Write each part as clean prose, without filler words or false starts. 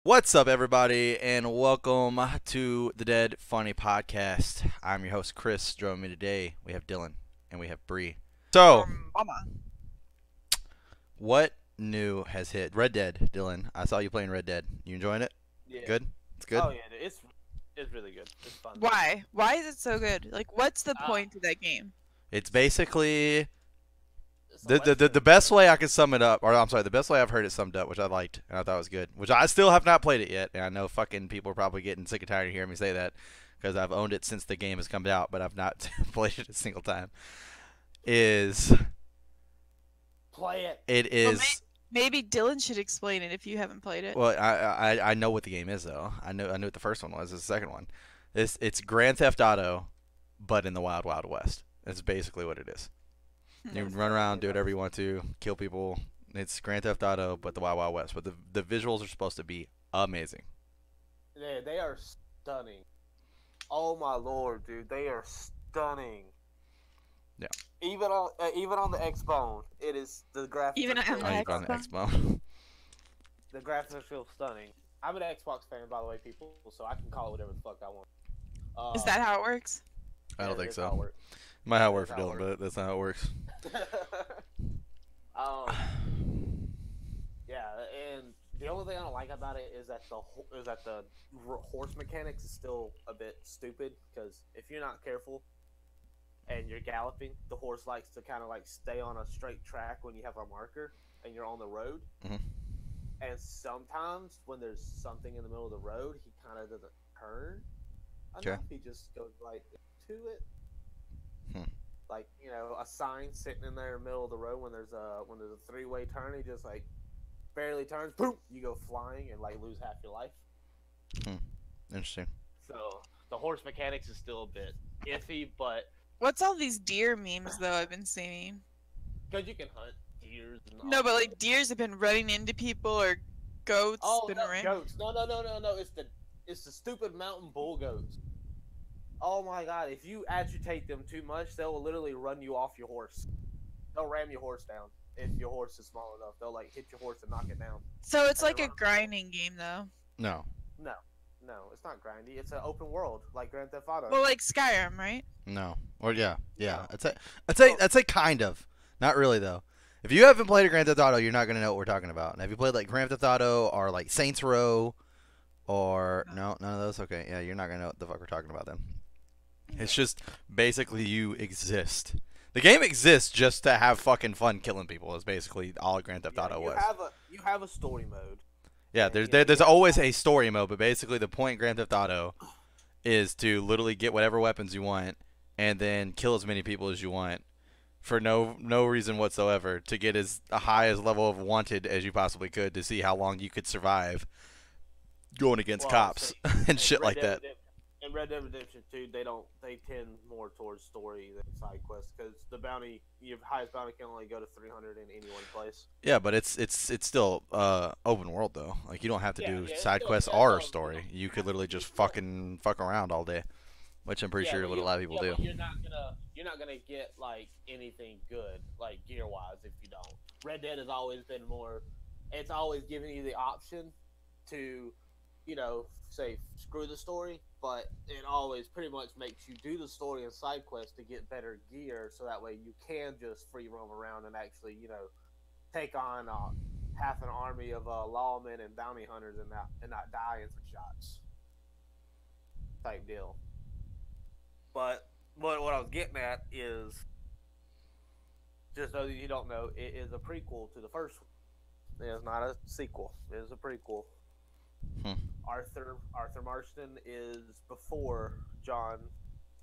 What's up, everybody, and welcome to the Dead Funny Podcast. I'm your host, Chris. Joining me today, we have Dylan and we have Bree. So, Mama. what new has hit? Red Dead, Dylan. I saw you playing Red Dead. You enjoying it? Yeah. Good? It's good? Oh yeah, dude, it's really good. It's fun. Why? Why is it so good? Like, what's the Uh, point of that game? It's basically it's a the Western best game. way I could sum it up, or I'm sorry, the best way I've heard it summed up, which I liked and I thought was good, which I still have not played it yet, and I know fucking people are probably getting sick and tired of hearing me say that because I've owned it since the game has come out, but I've not played it a single time. Is Play it. it Well, is Maybe Dylan should explain it if you haven't played it. well, I know what the game is though. I knew what the first one was. It's the second one. It's Grand Theft Auto, but in the Wild Wild West. That's basically what it is. You can run around, do whatever you want to, kill people. It's Grand Theft Auto, but the Wild Wild West. But the visuals are supposed to be amazing. They are stunning. Oh my lord, dude, they are stunning. Yeah. Even on the Xbone, it is the graphics. Even are on still the Oh, you've stunning. got an Xbox? Expo. The graphics are still stunning. I'm an Xbox fan, by the way, people, so I can call it whatever the fuck I want. Is that how it works? I don't Yeah, think that's how it so. works. Might not That work is for how it Dylan, works. but that's not how it works. um, yeah, and the only thing I don't like about it is that the horse mechanics is still a bit stupid because if you're not careful and you're galloping, the horse likes to kind of like stay on a straight track when you have a marker and you're on the road. Mhm. And sometimes when there's something in the middle of the road, he kind of doesn't turn Okay. enough. He just goes right to it. Hmm. Like, you know, a sign sitting in there in the middle of the road when there's a three-way turn, he just like barely turns, boom, you go flying and like lose half your life. Interesting. So the horse mechanics is still a bit iffy, but What's all these deer memes though I've been seeing? because you can hunt deers and all No, but that. like deers have been running into people or goats Oh been no, around. goats! No! It's the stupid mountain bull goats. Oh my god! If you agitate them too much, they'll literally run you off your horse. They'll ram your horse down if your horse is small enough. They'll like hit your horse and knock it down. So it's And like then a run. grinding game though. No. No, it's not grindy. It's an open world like Grand Theft Auto. Well, like Skyrim, right? No. Or yeah. No. I'd say kind of. Not really though. If you haven't played a Grand Theft Auto, you're not gonna know what we're talking about. And have you played like Grand Theft Auto or like Saints Row or no, none of those? Okay, yeah, you're not gonna know what the fuck we're talking about then. It's just basically you exist. The game exists just to have fucking fun killing people. Is basically all Grand Theft Auto was. You have a story mode. Yeah, and, there's you know, there's you have always a story mode, but basically the point in Grand Theft Auto is to literally get whatever weapons you want and then kill as many people as you want for no reason whatsoever to get as high as level of wanted as you possibly could to see how long you could survive going against Well, cops see, and shit like that. In Red Dead Redemption 2, they tend more towards story than side quests because your highest bounty can only go to 300 in any one place. Yeah, but it's still open world though. Like you don't have to Yeah, do yeah, it's side still- quests that's or what a I'm- story. You you could have to literally do just story. fucking fuck around all day, which I'm pretty sure but what a lot of people do. But you're not gonna get like anything good like gear wise if you don't. Red Dead has always been more. It's always given you the option to, say screw the story, but it always pretty much makes you do the story and side quests to get better gear, so that way you can just free roam around and actually, take on half an army of lawmen and bounty hunters and not die in some shots. Type deal. But what I was getting at is, just so that you don't know, it is a prequel to the first one. It is not a sequel. It is a prequel. Hmm. Arthur Marston is before John.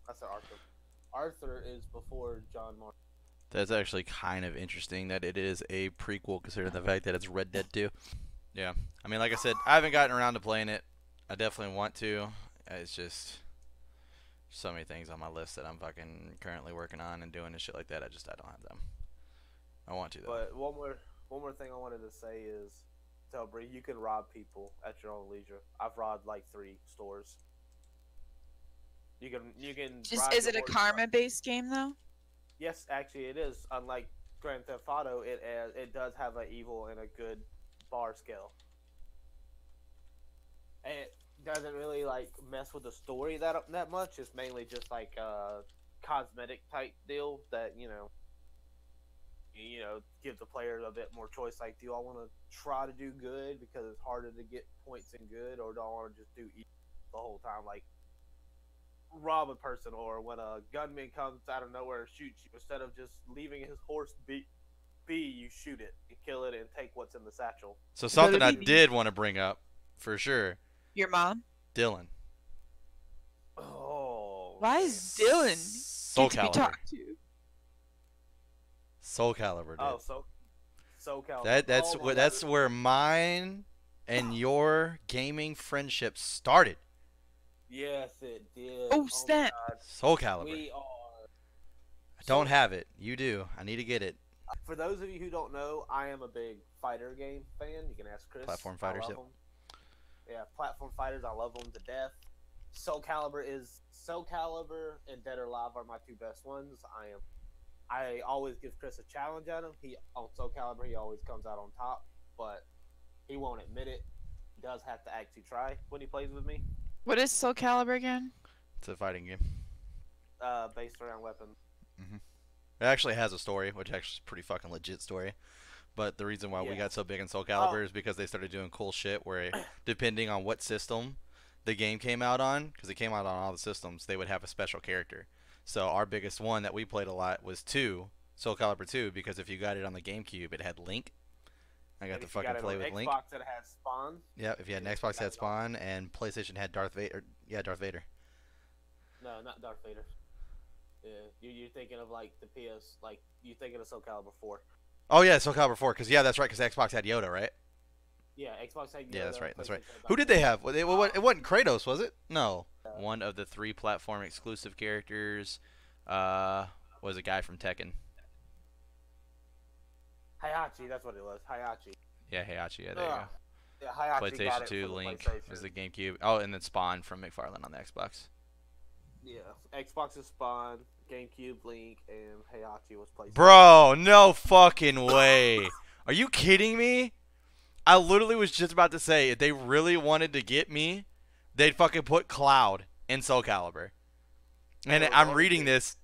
I said Arthur. Arthur is before John Marston. That's actually kind of interesting that it is a prequel considering the fact that it's Red Dead 2. Yeah. I mean, like I said, I haven't gotten around to playing it. I definitely want to. It's just so many things on my list that I'm fucking currently working on and doing and shit like that. I don't have them. I want to though. But one more thing I wanted to say is, tell Bree, you can rob people at your own leisure. I've robbed like 3 stores. You can. Just is it a karma based game though? Yes, actually it is. Unlike Grand Theft Auto, it does have an evil and a good bar scale. doesn't really like mess with the story that much. It's mainly just like a cosmetic type deal that give the players a bit more choice. Like, do I want to try to do good because it's harder to get points in good, or do I want to just do evil the whole time, like rob a person, or when a gunman comes out of nowhere and shoots you, instead of just leaving his horse be you shoot it and kill it and take what's in the satchel. So something I Maybe did want to bring up, for sure, your mom. Dylan. Oh, Why is Dylan Soul get to be Calibur. talked to? Soul Calibur, dude. oh, so Calibur. That's where mine and your gaming friendship started. Yes, it did. Oh, snap. my God. Soul Calibur. We are. I don't have it. You do. I need to get it. For those of you who don't know, I am a big fighter game fan. You can ask Chris. Platform I fighters, love yep. them. Yeah, platform fighters. I love them to death. Soul Calibur and Dead or Alive are my two best ones. I always give Chris a challenge at him. On Soul Calibur, he always comes out on top, but he won't admit it. He does have to actually try when he plays with me. What is Soul Calibur again? It's a fighting game. Based around weapons. It actually has a story, which actually is a pretty fucking legit story. But the reason why we got so big in Soul Calibur is because they started doing cool shit where, depending on what system the game came out on, because it came out on all the systems, they would have a special character. So our biggest one that we played a lot was Soul Calibur 2, because if you got it on the GameCube, it had Link. I got to fucking play with Link. Xbox, it has Spawn. Yeah, if you had an Xbox, it had Spawn, and PlayStation had Darth Vader. Yeah, Darth Vader. No, not Darth Vader. Yeah, you're thinking of like the PS, like you're thinking of Soul Calibur 4. Oh yeah, Soul Calibur 4, because that's right, because Xbox had Yoda, right? Yeah, Xbox had Yoda. Yeah, that's right. PlayStation had Who did they have? It wasn't Kratos, was it? No. Uh, One of the 3 platform exclusive characters was a guy from Tekken. Hayachi, that's what it was. Hayachi. Yeah, Heihachi. Yeah, there you go. Yeah, Hayachi got PlayStation it 2, for the Link PlayStation. was the GameCube. Oh, and then Spawn from McFarlane on the Xbox. Yeah, Xbox is Spawn, GameCube, Link, and Hayachi was PlayStation. Bro, no fucking way. Are you kidding me? I literally was just about to say, if they really wanted to get me, they'd fucking put Cloud in Soul Calibur. And I'm reading this.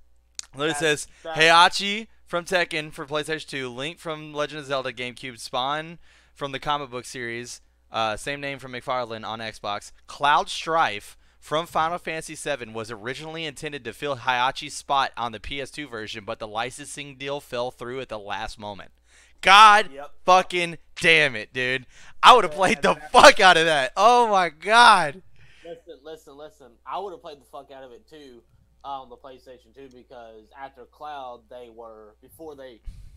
Literally says, Heihachi from Tekken for PlayStation 2, Link from Legend of Zelda GameCube, Spawn from the comic book series, same name from McFarlane on Xbox, Cloud Strife from Final Fantasy VII was originally intended to fill Heihachi's spot on the PS2 version, but the licensing deal fell through at the last moment. God fucking damn it, dude. I would have played the fuck out of that. Oh my god. Listen. I would have played the fuck out of it too on the PlayStation 2 because after Cloud, they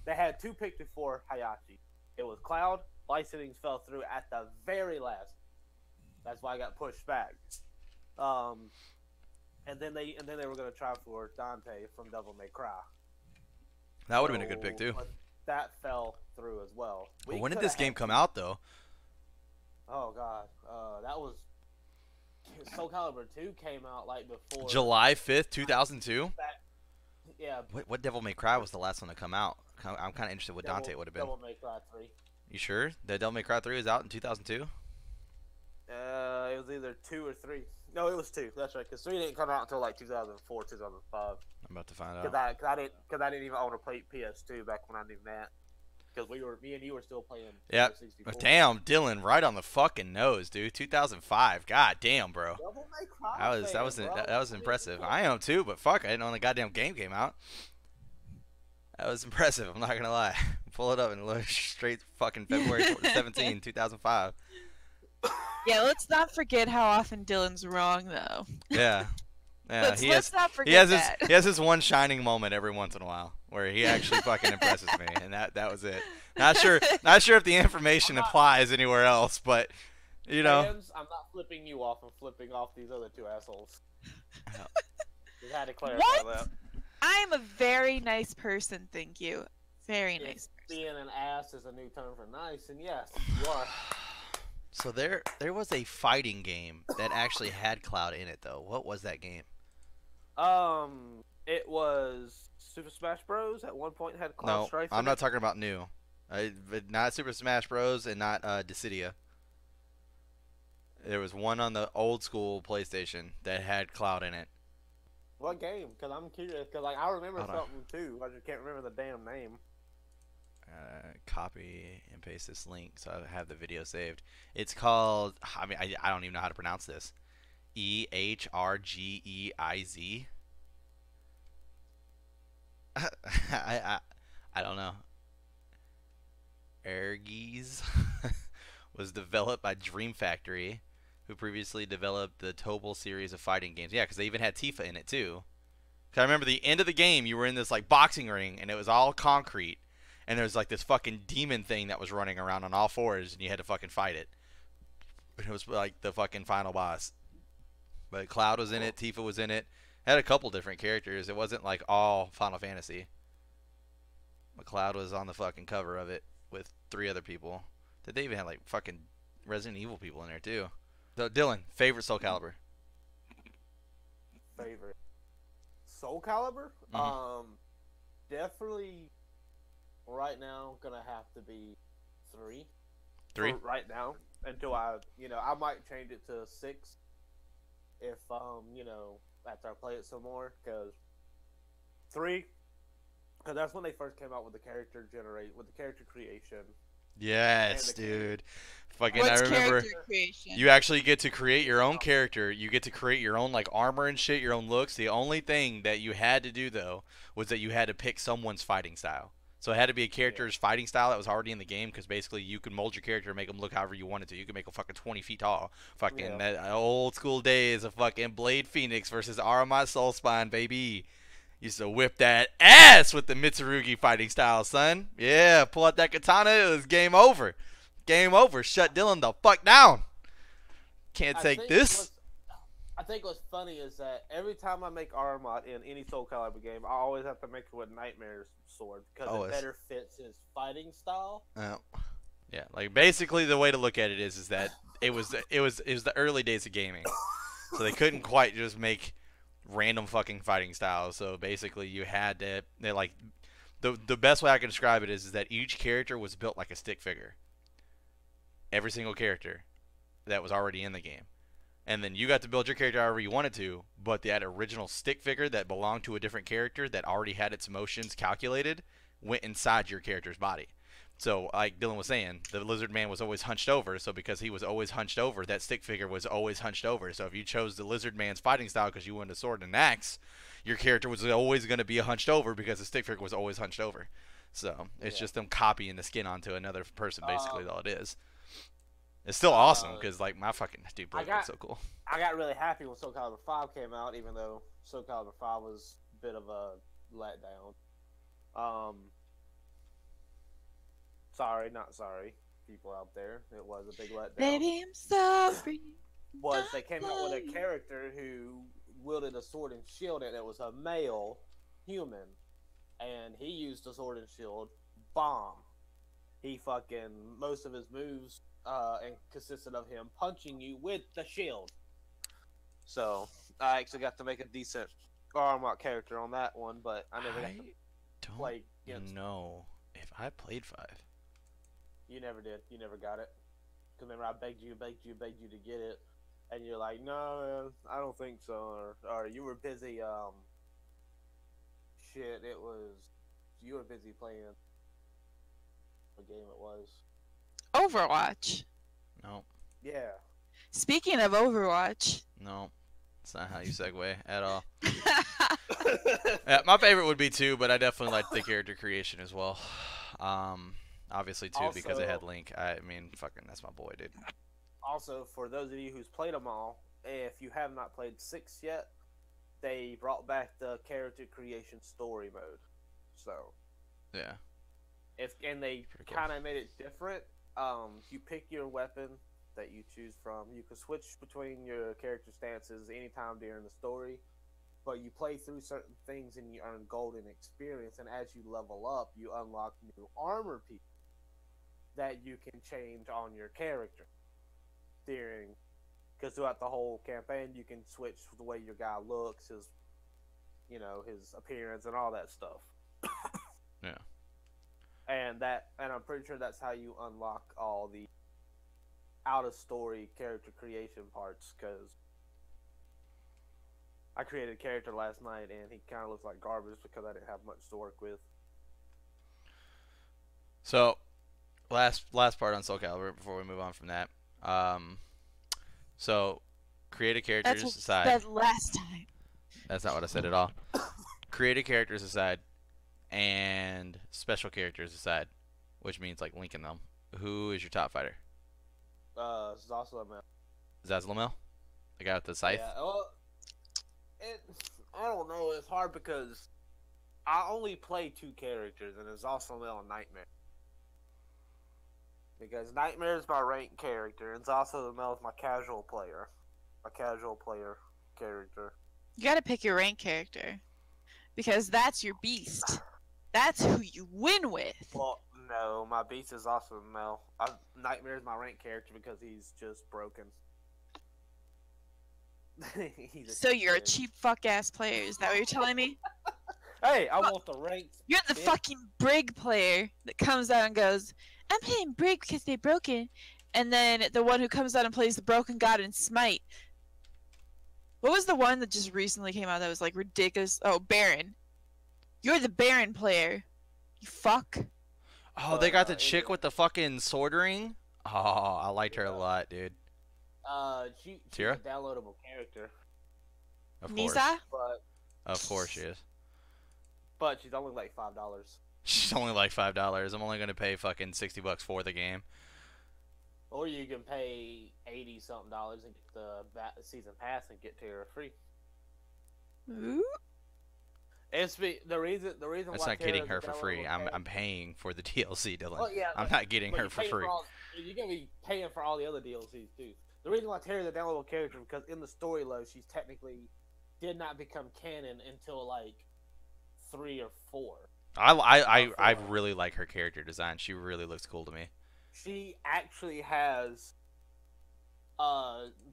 had 2 picked before Hayachi. It was Cloud, licensing fell through at the very last. That's why I got pushed back. And then they were gonna try for Dante from Devil May Cry. That would have been a good pick too. But that fell through as well. When did this game come out though? Oh god, that was Soul Calibur 2 came out like before July 5th, 2002. Yeah. What Devil May Cry was the last one to come out? I'm kind of interested what Dante would have been. Devil May Cry 3. You sure? The Devil May Cry 3 was out in 2002? It was either 2 or 3. No, it was 2. That's right. Because 3 didn't come out until like 2004, 2005. I'm about to find out. Because I didn't even own a PS2 back when I knew that. Because me and you were still playing. Yeah. 64. Damn, Dylan, right on the fucking nose, dude. 2005. God damn, bro. Devil May Cry. That was impressive. I am too, but fuck, I didn't know when the goddamn game came out. That was impressive. I'm not gonna lie. Pull it up and look straight fucking February 17, 2005. Yeah, let's not forget how often Dylan's wrong, though. Yeah. Yeah, let's not forget that. He has this one shining moment every once in a while where he actually fucking impresses me, and that was it. Not sure if the information applies anywhere else, but you know. Fans, I'm not flipping you off. I'm flipping off these other 2 assholes. Just had to clarify that. I'm a very nice person, thank you. Very nice person. Being an ass is a new term for nice, and yes, you are. So there was a fighting game that actually had Cloud in it, though. What was that game? It was Super Smash Bros. At one point had Cloud Strife. No, I'm not talking about new. Not Super Smash Bros. And not Dissidia. There was one on the old school PlayStation that had Cloud in it. What game? Because I'm curious. Because like I remember Hold on. something too. I just can't remember the damn name. Copy and paste this link so I have the video saved. It's called, I mean, I don't even know how to pronounce this. EHRGEIZ. I don't know. Ergies was developed by Dream Factory, who previously developed the Tobal series of fighting games. Yeah, because they even had Tifa in it too. Cause I remember the end of the game, you were in this like boxing ring, and it was all concrete, and there was like this fucking demon thing that was running around on all fours, and you had to fucking fight it. And it was like the fucking final boss. But Cloud was in it, Tifa was in it. It had a couple different characters. It wasn't like all Final Fantasy. But Cloud was on the fucking cover of it with 3 other people. Did they even have like fucking Resident Evil people in there too? So Dylan, favorite Soul Calibur? Favorite Soul Calibur? Definitely. Right now, gonna have to be 3. 3? Right now, until I might change it to 6. If after I play it some more, because 3. Because that's when they first came out with the character creation. Yes, dude. Fucking, What's I remember character creation? you actually get to create your own character. You get to create your own like armor and shit, your own looks. The only thing that you had to do though was that you had to pick someone's fighting style. So it had to be a character's fighting style that was already in the game, because basically you could mold your character and make them look however you wanted to. You could make them fucking 20 feet tall. Fucking that old school days of fucking Blade Phoenix versus Arama Soulspine, baby. Used to whip that ass with the Mitsurugi fighting style, son. Yeah, pull out that katana, it was game over. Game over. Shut Dylan the fuck down. Can't take this. I think what's funny is that every time I make Armot in any Soul Calibur game, I always have to make it with Nightmare's sword, because it better fits his fighting style. Yeah, like basically the way to look at it is that it was the early days of gaming, so they couldn't quite just make random fucking fighting styles. So basically, you had to the best way I can describe it is that each character was built like a stick figure. Every single character that was already in the game. And then you got to build your character however you wanted to, but that original stick figure that belonged to a different character that already had its motions calculated went inside your character's body. So, like Dylan was saying, the lizard man was always hunched over, so because he was always hunched over, that stick figure was always hunched over. So if you chose the lizard man's fighting style because you wanted a sword and an axe, your character was always going to be hunched over because the stick figure was always hunched over. So it's just them copying the skin onto another person, basically, all it is. It's still awesome because like my fucking dude, Blade was so cool. I got really happy when Soul Calibur 5 came out, even though Soul Calibur 5 was a bit of a letdown. Sorry, not sorry, people out there. It was a big letdown. Baby, I'm sorry. They came out with a character who wielded a sword and shield, and it was a male human, and he used a sword and shield bomb. He fucking most of his moves and consisted of him punching you with the shield. So I actually got to make a decent Armot character on that one, but I never got to play against. No, if I played 5. You never did. You never got it. Because remember, I begged you to get it, and you're like, no, I don't think so, or you were busy. You were busy playing. What game it was? Overwatch. No. Yeah. Speaking of Overwatch. No. That's not how you segue at all. My favorite would be 2, but I definitely like the character creation as well. Obviously 2 also, because it had Link. I mean, fucking, that's my boy, dude. Also, for those of you who's played them all, if you have not played 6 yet, they brought back the character creation story mode. So. Yeah. And they kind of made it different. You pick your weapon that you choose from. You can switch between your character stances anytime during the story, but you play through certain things and you earn golden experience. And as you level up, you unlock new armor pieces that you can change on your character because throughout the whole campaign, you can switch the way your guy looks, his appearance, and all that stuff. Yeah. And I'm pretty sure that's how you unlock all the out of story character creation parts because I created a character last night and he kind of looks like garbage because I didn't have much to work with. So, last part on Soul Calibur before we move on from that. So, creative characters That's what aside. I said last time. That's not what I said at all. Creative characters aside, and special characters aside, which means like linking them. Who is your top fighter? Zoslamel. Zazlamel? The guy with the scythe? Yeah, well, I don't know. It's hard because I only play 2 characters, and it's Zoslamel and Nightmare. Because Nightmare is my ranked character, and Zoslamel is my casual player. My casual player character. You gotta pick your rank character. Because that's your beast. That's who you win with. Well, no, my beast is Zoslamel. Nightmare is my ranked character because he's just broken. So you're a cheap fuck ass player, is that what you're telling me? Hey, I want the ranked. You're the fucking Brig player that comes out and goes, I'm playing Brig because they're broken. And then the one who comes out and plays the broken god in Smite. What was the one that just recently came out that was like ridiculous? Oh, Baron. You're the Baron player. You fuck. Oh, they got the chick with the fucking sword ring? Oh, I liked her a lot, dude. She's Tira? a downloadable character, Of course. Nisa? Of course she is. but she's only like $5. She's only like $5. I'm only going to pay fucking $60 for the game. Or you can pay $80-something and get the season pass and get Tira free. Ooh. It's the reason That's why not getting Tira's her a for free. downloadable I'm paying for the DLC, Dylan. Well, yeah, I'm not getting her for free. You're gonna be paying for all the other DLCs too. The reason why Tira's a downloadable character is because in the story load, she's technically did not become canon until like 3 or 4. I really like her character design. She really looks cool to me. She actually has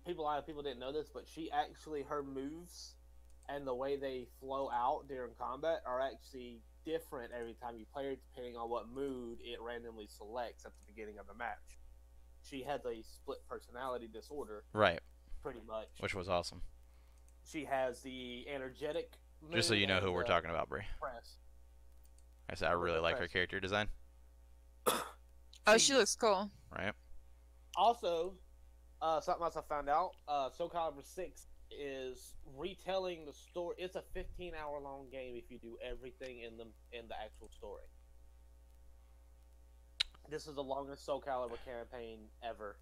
people didn't know this, but she actually her moves and the way they flow out during combat are actually different every time you play her, depending on what mood it randomly selects at the beginning of the match. She has a split personality disorder, Right. pretty much. Which was awesome. She has the energetic mood. Just so you know and who we're the talking about, Brie. press. I said I really like her character design. Oh, she looks cool. Right. Also, something else I found out: Soul Calibur 6 is retelling the story. It's a 15-hour long game if you do everything in the actual story. This is the longest Soul Calibur campaign ever,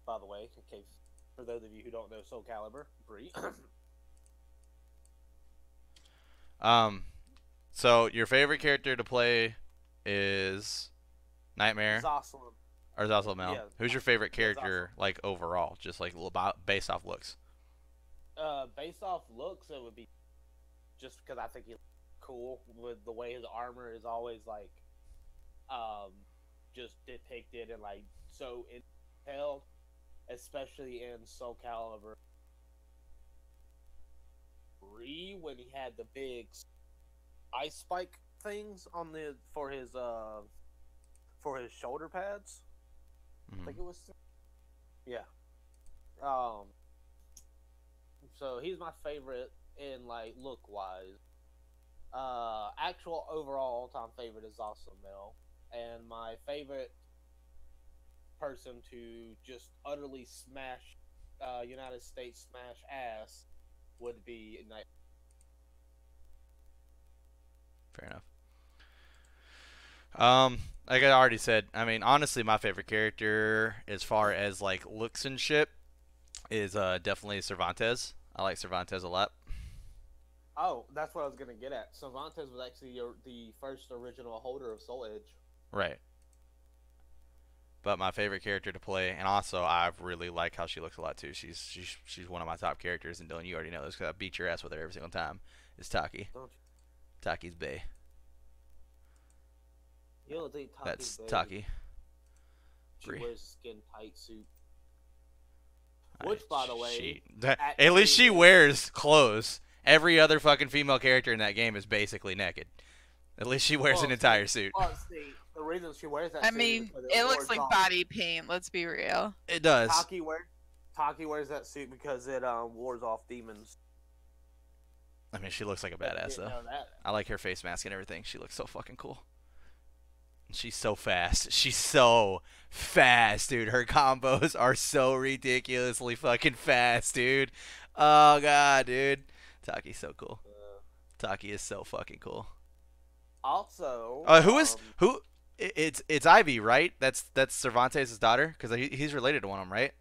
by the way. In case for those of you who don't know Soul Calibur, Bree. So your favorite character to play is Nightmare Zoslam. or Zazlamel? Yeah. Who's your favorite Yeah, character, like overall, just like based off looks? Based off looks, it would be just because I think he's cool with the way his armor is always like, just depicted and like so detailed, especially in Soul Calibur 3 when he had the big ice spike things on for his shoulder pads. I think it was. Yeah. So he's my favorite in like look wise. Actual overall all-time favorite is Zoslamel, and my favorite person to just utterly smash United States smash ass would be Night. Fair enough. Like I already said, I mean, honestly, my favorite character, as far as like looks and shit, is definitely Cervantes. I like Cervantes a lot. Oh, that's what I was gonna get at. Cervantes was actually the first original holder of Soul Edge. Right. But my favorite character to play, and also I really like how she looks a lot too. She's one of my top characters, and Dylan, you already know this because I beat your ass with her every single time. Is Taki. Don't you? Taki's bae. You don't think Taki's That's bae? Taki. She Bree. wears a skin tight suit. Which, by the way, at least she wears clothes. Every other fucking female character in that game is basically naked. At least she wears an entire suit. Oh, see, The reason she wears that I suit mean, is because it looks wards like off. body paint. Let's be real. It does. Taki wears that suit because it wards off demons. I mean, she looks like a Bet you badass didn't though. know that. I like her face mask and everything. She looks so fucking cool. She's so fast. She's so fast, dude. Her combos are so ridiculously fucking fast, dude. Oh god, dude. Taki's so cool. Taki is so fucking cool. Also, who? It's Ivy, right? That's Cervantes' daughter, because he's related to one of them, right?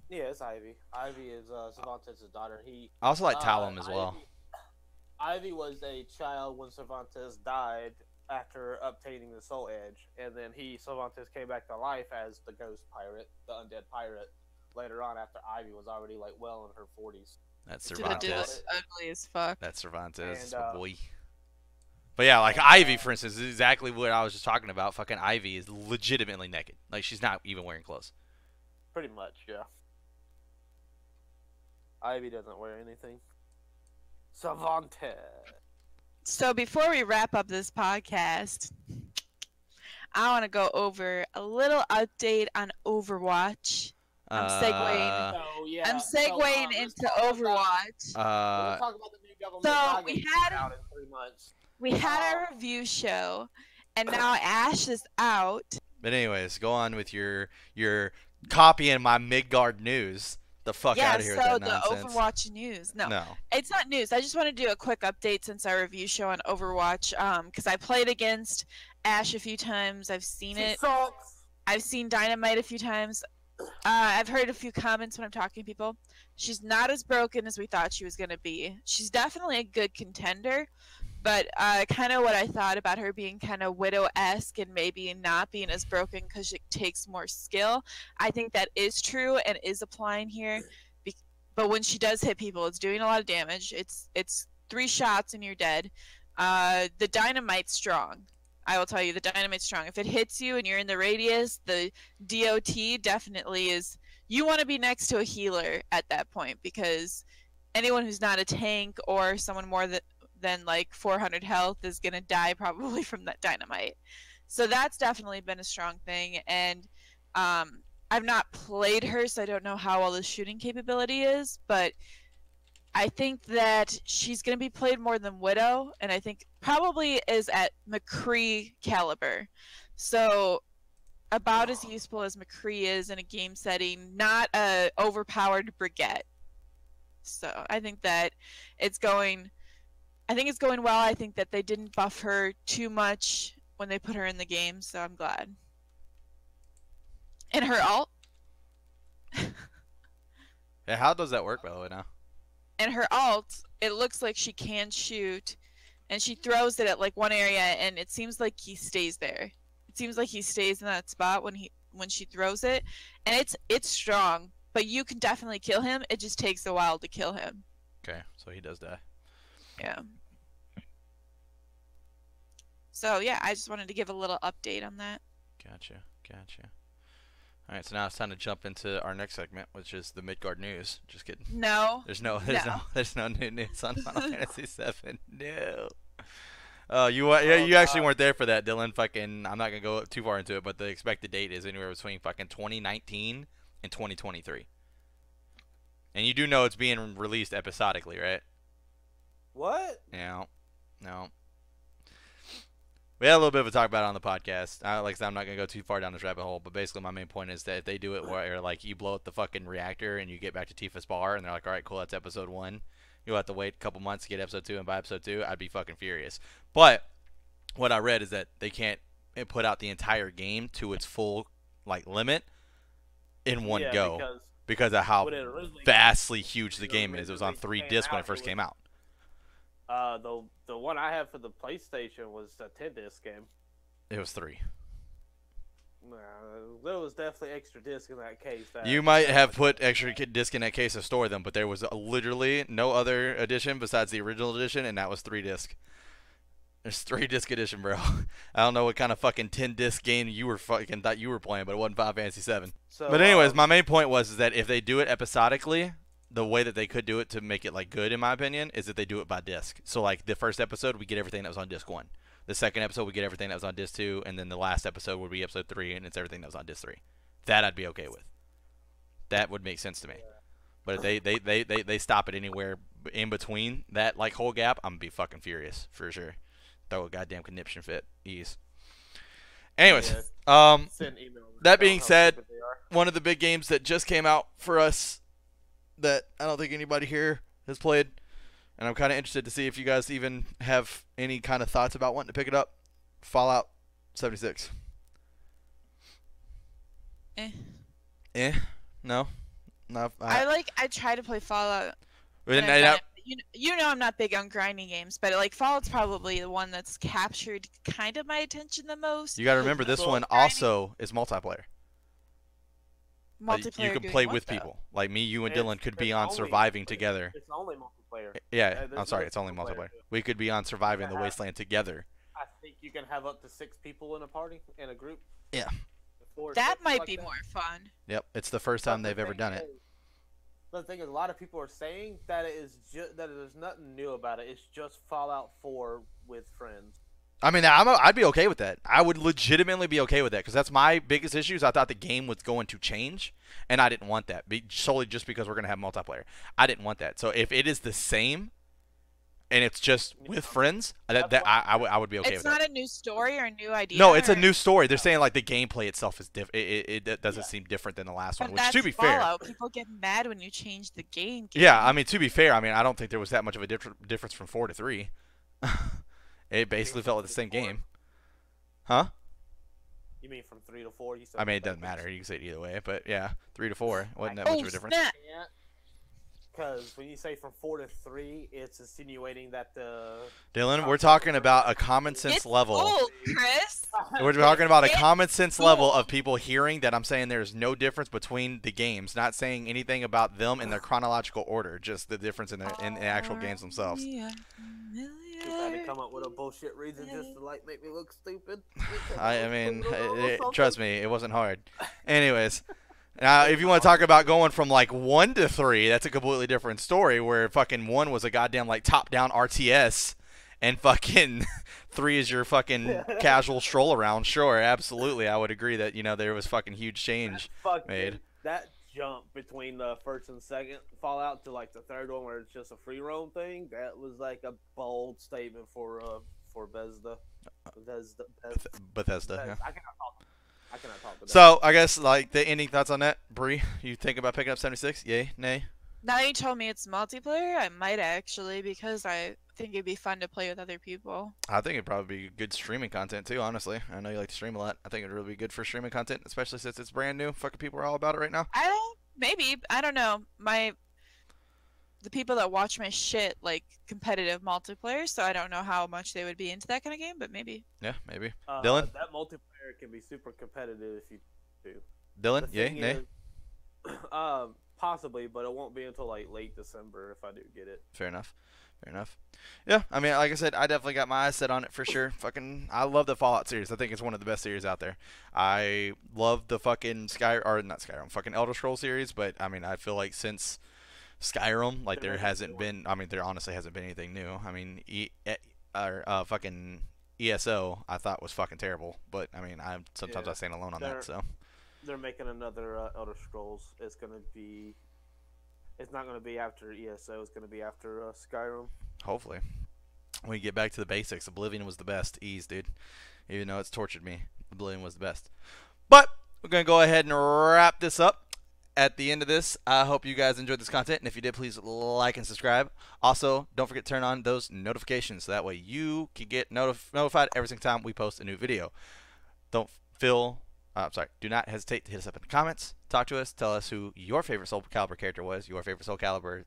Yeah, it's Ivy. Ivy is Cervantes' daughter. I also like Talum as well. Ivy was a child when Cervantes died after obtaining the Soul Edge, and then Cervantes came back to life as the ghost pirate, the undead pirate, later on after Ivy was already like well in her 40s. That's Dude, that dude Cervantes. looks ugly as fuck. That's Cervantes, And, my boy. But yeah, like Ivy, for instance, is exactly what I was just talking about. Fucking Ivy is legitimately naked. Like, she's not even wearing clothes. Pretty much, yeah. Ivy doesn't wear anything. Cervantes. So before we wrap up this podcast, I want to go over a little update on Overwatch. I'm segueing. So, yeah, I'm segueing let's into talk about- Overwatch. we're gonna talk about the new government So project we that's had- out in 3 months. We had our review show, and now Ashe is out. But anyways, go on with your copying my Midgard news. The fuck Yeah, out of here so with that the nonsense. Overwatch news. No, No. it's not news. I just want to do a quick update since our review show on Overwatch. Because I played against Ashe a few times. I've seen it. Sucks. I've seen Dynamite a few times. I've heard a few comments when I'm talking to people. She's not as broken as we thought she was going to be. She's definitely a good contender, but kind of what I thought about her being kind of Widow-esque and maybe not being as broken because it takes more skill. I think that is true and is applying here. But when she does hit people, it's doing a lot of damage. It's 3 shots and you're dead. The Dynamite's strong. I will tell you, the Dynamite's strong. If it hits you and you're in the radius, the DOT definitely is. You want to be next to a healer at that point because anyone who's not a tank or someone more than like 400 health is going to die probably from that Dynamite. So that's definitely been a strong thing. And I've not played her, so I don't know how well the shooting capability is, but I think that she's going to be played more than Widow, and I think probably is at McCree caliber. So about as useful as McCree is in a game setting, not a overpowered Brigette. So I think that it's going well. I think that they didn't buff her too much when they put her in the game, so I'm glad. And her ult? Yeah, how does that work, by the way, now? And her ult, it looks like she can shoot, and she throws it at like one area, and it seems like he stays there. It seems like he stays in that spot when she throws it, and it's strong. But you can definitely kill him. It just takes a while to kill him. Okay, so he does die. Yeah. So yeah, I just wanted to give a little update on that. Gotcha. All right, so now it's time to jump into our next segment, which is the Midgard news. Just kidding. No. There's no new news on Final Fantasy VII. No. You actually weren't there for that, Dylan. Fucking, I'm not gonna go too far into it, but the expected date is anywhere between fucking 2019 and 2023. And you do know it's being released episodically, right? What? Yeah. No. We had a little bit of a talk about it on the podcast. Like I said, I'm not going to go too far down this rabbit hole, but basically my main point is that if they do it where like you blow up the fucking reactor and you get back to Tifa's bar and they're like, all right, cool, that's episode 1. You'll have to wait a couple months to get episode 2, and by episode 2, I'd be fucking furious. But what I read is that they can't put out the entire game to its full like limit in one go because of how vastly huge the game is. It was on 3 discs when it first came out. The one I have for the PlayStation was a 10-disc game. It was 3. Nah, there was definitely extra disc in that case. You might have put extra disc in that case to store them, but there was literally no other edition besides the original edition, and that was 3 disc. There's 3 disc edition, bro. I don't know what kind of fucking 10 disc game you were fucking thought you were playing, but it wasn't Final Fantasy VII. So, but anyways, my main point was that if they do it episodically, the way that they could do it to make it like good, in my opinion, is that they do it by disc. So like the first episode, we get everything that was on disc 1. The second episode would get everything that was on disc 2, and then the last episode would be episode 3, and it's everything that was on disc 3. That I'd be okay with. That would make sense to me. But if they stop it anywhere in between that like whole gap, I'm gonna be fucking furious for sure. Throw a goddamn conniption fit. Ease. Anyways, Send email. that being said, one of the big games that just came out for us that I don't think anybody here has played, and I'm kind of interested to see if you guys even have any kind of thoughts about wanting to pick it up. Fallout 76. No. I try to play Fallout. You know I'm not big on grinding games, but like Fallout's probably the one that's captured kind of my attention the most. You got to remember this one also is multiplayer. Multiplayer. You can play with people. Like me, you, and Dylan could be on surviving together. It's only multiplayer. Yeah, I'm sorry, it's only multiplayer. We could be on surviving the wasteland together. I think you can have up to 6 people in a party, in a group. Yeah. That might be more fun. Yep, it's the first time they've ever done it. The thing is, a lot of people are saying that that there's nothing new about it. It's just Fallout 4 with friends. I mean, I'd be okay with that. I would legitimately be okay with that because that's my biggest issue. Is I thought the game was going to change, and I didn't want that solely just because we're going to have multiplayer. I didn't want that. So if it is the same, and it's just with friends, I would be okay with that. It's not a new story or a new idea. No, it's a new story. They're saying like the gameplay itself is different. It doesn't seem different than the last one. Which, to be Fallout. fair, people get mad when you change the game. Yeah, I mean, to be fair, I don't think there was that much of a difference from 4 to 3. It basically felt like the same game. Huh? You mean from 3 to 4? You said I mean, it doesn't matter. You can say it either way, but yeah, 3 to 4 wasn't that much of a difference. Because when you say from 4 to 3, it's insinuating that the... Dylan, we're talking about a common sense level. Old, Chris. We're talking about a common sense level of people hearing that I'm saying there's no difference between the games, not saying anything about them in their chronological order, just the difference in the actual games themselves. You had to come up with a bullshit reason just to like make me look stupid. I mean, trust me, it wasn't hard. Anyways. Now, if you want to talk about going from like 1 to 3, that's a completely different story. Where fucking 1 was a goddamn like top-down RTS, and fucking 3 is your fucking casual stroll around. Sure, absolutely, I would agree that there was fucking huge change made. That jump between the first and second Fallout to like the third one, where it's just a free roam thing, that was like a bold statement for Bethesda. Bethesda. Yeah. I cannot talk to that. So, I guess, like, the ending thoughts on that? Bree, you think about picking up 76? Yay? Nay? Now you told me it's multiplayer, I might actually, because I think it'd be fun to play with other people. I think it'd probably be good streaming content, too, honestly. I know you like to stream a lot. I think it'd really be good for streaming content, especially since it's brand new. Fucking people are all about it right now. I don't know. The people that watch my shit like competitive multiplayer, so I don't know how much they would be into that kind of game, but maybe. Yeah, maybe. Dylan? That multiplayer can be super competitive if you do. Dylan? Yay? Nay? Possibly, but it won't be until like late December if I do get it. Fair enough. Yeah, I mean, like I said, I definitely got my eyes set on it for sure. I love the Fallout series. I think it's one of the best series out there. I love the fucking fucking Elder Scrolls series, but I mean, I feel like since Skyrim, like there honestly hasn't been anything new. I mean, fucking ESO, I thought was fucking terrible, but I mean, I stand alone on that. So they're making another Elder Scrolls. It's not gonna be after ESO. It's gonna be after Skyrim. Hopefully, we get back to the basics. Oblivion was the best. Ease, dude. Even though it's tortured me, Oblivion was the best. But we're gonna go ahead and wrap this up. At the end of this, I hope you guys enjoyed this content, and if you did, please like and subscribe. Also, don't forget to turn on those notifications so that way you can get notified every single time we post a new video. Do not hesitate to hit us up in the comments, talk to us, tell us who your favorite Soul Calibur character was, your favorite Soul Calibur.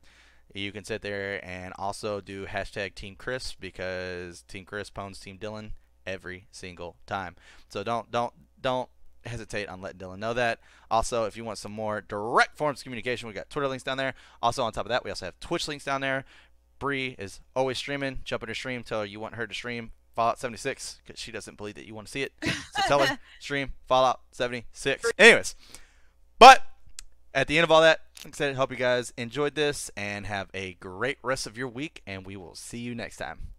You can sit there and also do hashtag Team Chris, because Team Chris pwns Team Dylan every single time. So don't hesitate on letting Dylan know that. Also, if you want some more direct forms of communication, we got Twitter links down there. Also, on top of that, we also have Twitch links down there. Bree is always streaming. Jump in her stream, tell her you want her to stream Fallout 76, because she doesn't believe that you want to see it. So tell her, stream Fallout 76. Anyways, but at the end of all that, like I said, I hope you guys enjoyed this and have a great rest of your week, and we will see you next time.